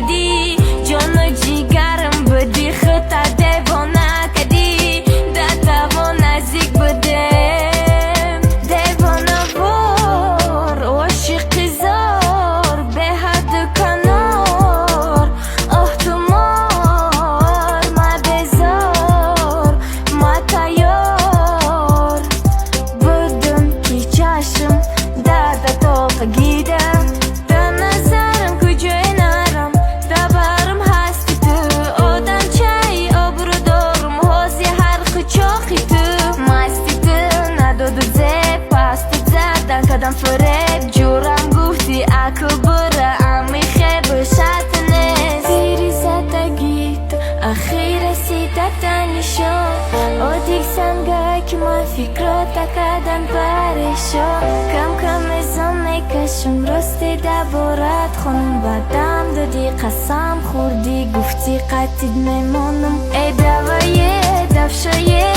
کردی جان و جیگرم بدی خطا دیوانه کردی در تو نزدیک بودم دیوانه وار عاشقی زار به حد کنار احتمال ما بزار ما تیار بودم که چشم درد تو قگیده در نظرم کجای نرم دبرم هستی تو آدم چای آبرو دارم حاضی هر خچاقی تو مستی تو نداد و زب پست زدن کدم فریب جورم گفتی عکل بره امی خیب شرط نیست دیری زدگی تو اخیر سیده تنیشان آدیگ سنگه که من فکرات کدن پریشان کم کم ازم میکشم راستی دبارت خانم بدم دادی قسم خوردی گفتی قطید میمانم ای دوایه دفشایه